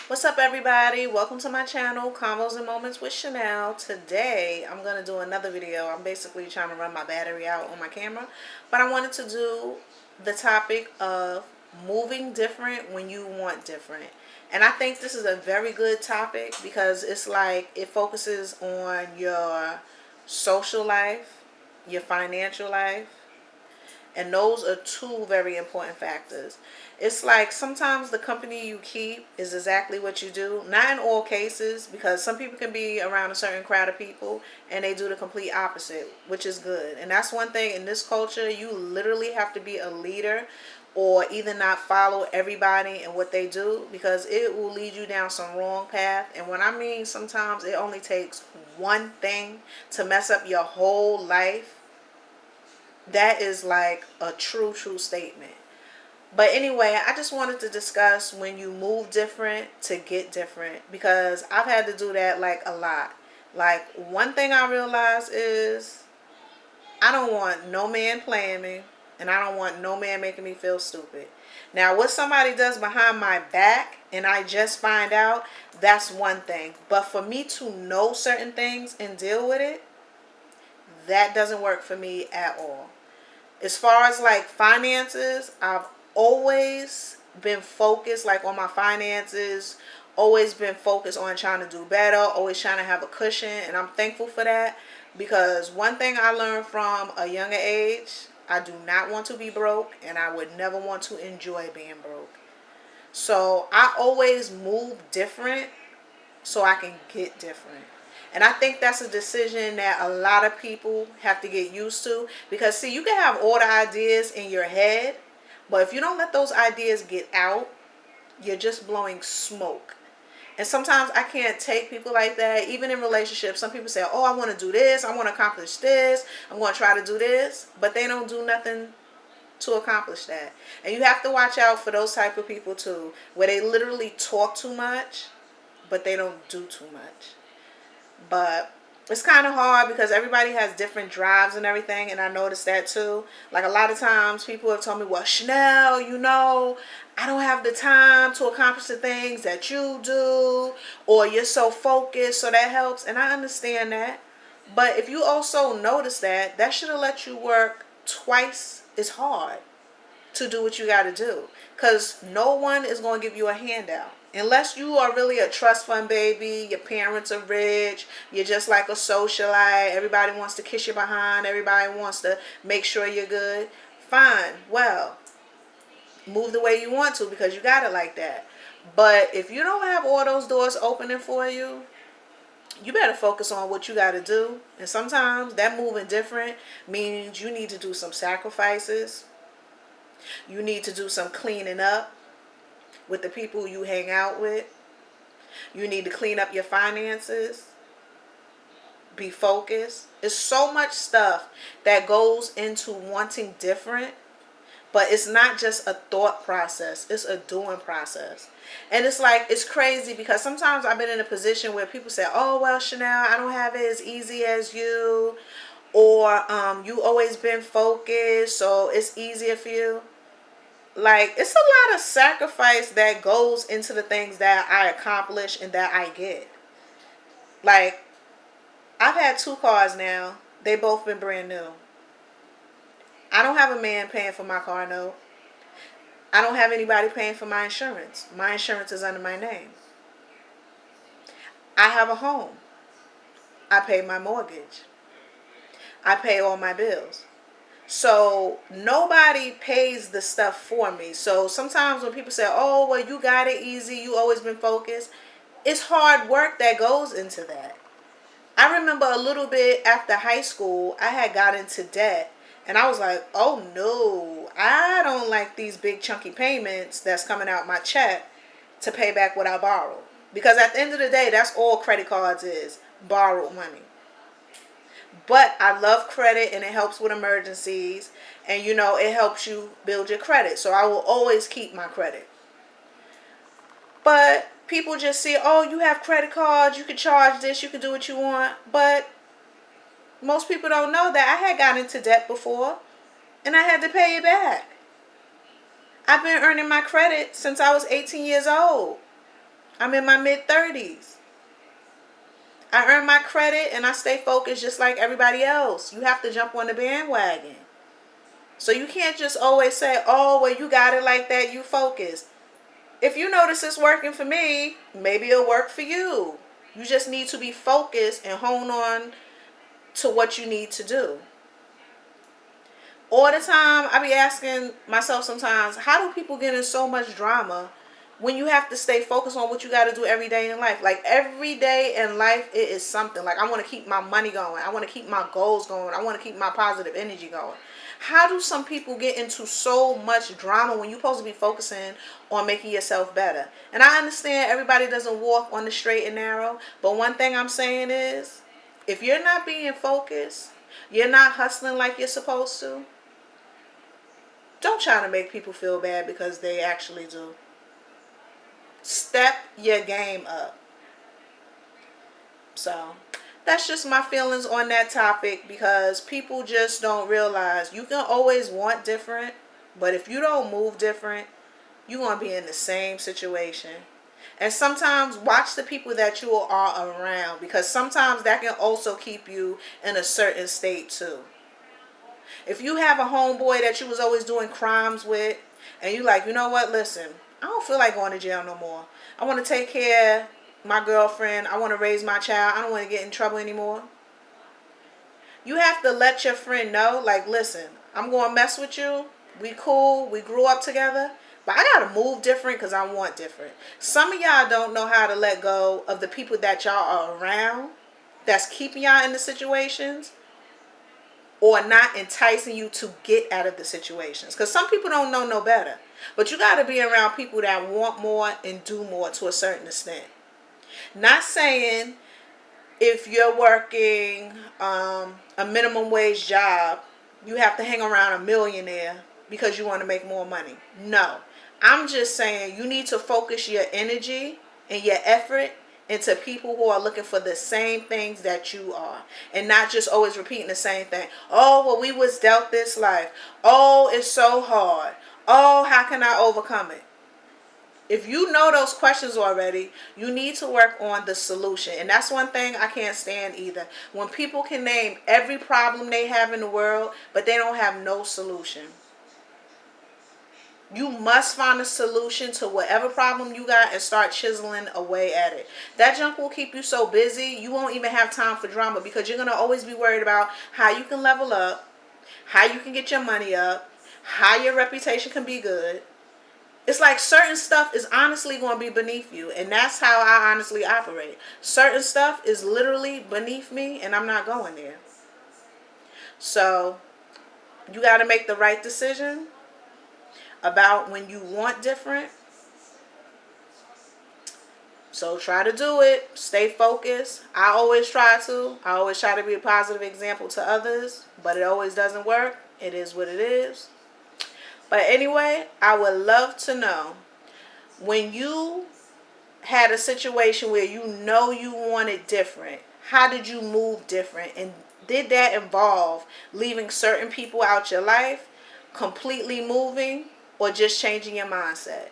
What's up, everybody? Welcome to my channel, Convos and Moments with Chanel. Today, I'm going to do another video. I'm basically trying to run my battery out on my camera, but I wanted to do the topic of moving different when you want different. And I think this is a very good topic because it's like it focuses on your social life, your financial life, and those are two very important factors. It's like sometimes the company you keep is exactly what you do. Not in all cases, because some people can be around a certain crowd of people and they do the complete opposite, which is good. And that's one thing in this culture, you literally have to be a leader or either not follow everybody and what they do, because it will lead you down some wrong path. And when I mean sometimes it only takes one thing to mess up your whole life, that is like a true statement. But anyway, I just wanted to discuss when you move different to get different, because I've had to do that like a lot. Like, one thing I realized is I don't want no man playing me, and I don't want no man making me feel stupid. Now, what somebody does behind my back and I just find out, that's one thing. But for me to know certain things and deal with it, that doesn't work for me at all. As far as like finances, I've always been focused like on my finances, always been focused on trying to do better, always trying to have a cushion, and I'm thankful for that, because one thing I learned from a younger age, I do not want to be broke, and I would never want to enjoy being broke. So I always move different so I can get different. And I think that's a decision that a lot of people have to get used to. Because, see, you can have all the ideas in your head, but if you don't let those ideas get out, you're just blowing smoke. And sometimes I can't take people like that. Even in relationships, some people say, oh, I want to do this, I want to accomplish this, I'm going to try to do this, but they don't do nothing to accomplish that. And you have to watch out for those type of people too, where they literally talk too much, but they don't do too much. But it's kind of hard because everybody has different drives and everything, and I noticed that too. Like, a lot of times people have told me, well, Chanel, I don't have the time to accomplish the things that you do, or you're so focused, so that helps. And I understand that. But if you also notice that, that should have let you work twice as hard to do what you got to do, because no one is going to give you a handout. Unless you are really a trust fund baby, your parents are rich, you're just like a socialite, everybody wants to kiss you behind, everybody wants to make sure you're good. Fine, well, move the way you want to because you got it like that. But if you don't have all those doors opening for you, you better focus on what you got to do. And sometimes that moving different means you need to do some sacrifices. You need to do some cleaning up with the people you hang out with. You need to clean up your finances. Be focused. It's so much stuff that goes into wanting different, but it's not just a thought process, it's a doing process. And it's like, it's crazy because sometimes I've been in a position where people say, oh, well, Chanel, I don't have it as easy as you, or you always been focused, so it's easier for you. Like, it's a lot of sacrifice that goes into the things that I accomplish and that I get. Like, I've had 2 cars now. They both been brand new. I don't have a man paying for my car note. I don't have anybody paying for my insurance. My insurance is under my name. I have a home. I pay my mortgage. I pay all my bills. So nobody pays the stuff for me. So sometimes when people say, oh, well, you got it easy, you always been focused, it's hard work that goes into that. I remember a little bit after high school, I had got into debt. And I was like, oh no, I don't like these big chunky payments that's coming out my check to pay back what I borrowed. Because at the end of the day, that's all credit cards is, borrowed money. But I love credit, and it helps with emergencies, and it helps you build your credit. So I will always keep my credit. But people just see, oh, you have credit cards, you can charge this, you can do what you want. But most people don't know that I had gotten into debt before, and I had to pay it back. I've been earning my credit since I was 18 years old. I'm in my mid-30s. I earn my credit and I stay focused just like everybody else. You have to jump on the bandwagon. So you can't just always say, oh, well, you got it like that, you focus. If you notice it's working for me, maybe it'll work for you. You just need to be focused and hone on to what you need to do. All the time, I be asking myself sometimes, how do people get in so much drama when you have to stay focused on what you got to do every day in life? Like, every day in life, it is something. Like, I want to keep my money going. I want to keep my goals going. I want to keep my positive energy going. How do some people get into so much drama when you're supposed to be focusing on making yourself better? And I understand everybody doesn't walk on the straight and narrow, but one thing I'm saying is, if you're not being focused, you're not hustling like you're supposed to, don't try to make people feel bad because they actually do. Step your game up. So that's just my feelings on that topic, because people just don't realize you can always want different, but if you don't move different, you're going to be in the same situation. And sometimes watch the people that you are around, because sometimes that can also keep you in a certain state too. If you have a homeboy that you was always doing crimes with, and you like, you know what, listen, I don't feel like going to jail no more. I want to take care of my girlfriend. I want to raise my child. I don't want to get in trouble anymore. You have to let your friend know, like, listen, I'm going to mess with you. We cool. We grew up together. But I got to move different because I want different. Some of y'all don't know how to let go of the people that y'all are around that's keeping y'all in the situations, or not enticing you to get out of the situations. Because some people don't know no better. But you got to be around people that want more and do more to a certain extent. Not saying if you're working a minimum wage job, you have to hang around a millionaire because you want to make more money. No. I'm just saying you need to focus your energy and your effort into people who are looking for the same things that you are, and not just always repeating the same thing. Oh, well, we was dealt this life. Oh, it's so hard. Oh, how can I overcome it? If you know those questions already, you need to work on the solution. And that's one thing I can't stand either. When people can name every problem they have in the world, but they don't have no solution. You must find a solution to whatever problem you got and start chiseling away at it. That junk will keep you so busy, you won't even have time for drama, because you're going to always be worried about how you can level up, how you can get your money up, how your reputation can be good. It's like certain stuff is honestly going to be beneath you, and that's how I honestly operate. Certain stuff is literally beneath me, and I'm not going there. So you got to make the right decision about when you want different. So try to do it. Stay focused. I always try to be a positive example to others, but it always doesn't work. It is what it is. But anyway, I would love to know, when you had a situation where you know you wanted different, how did you move different? And did that involve leaving certain people out your life, completely moving, or just changing your mindset?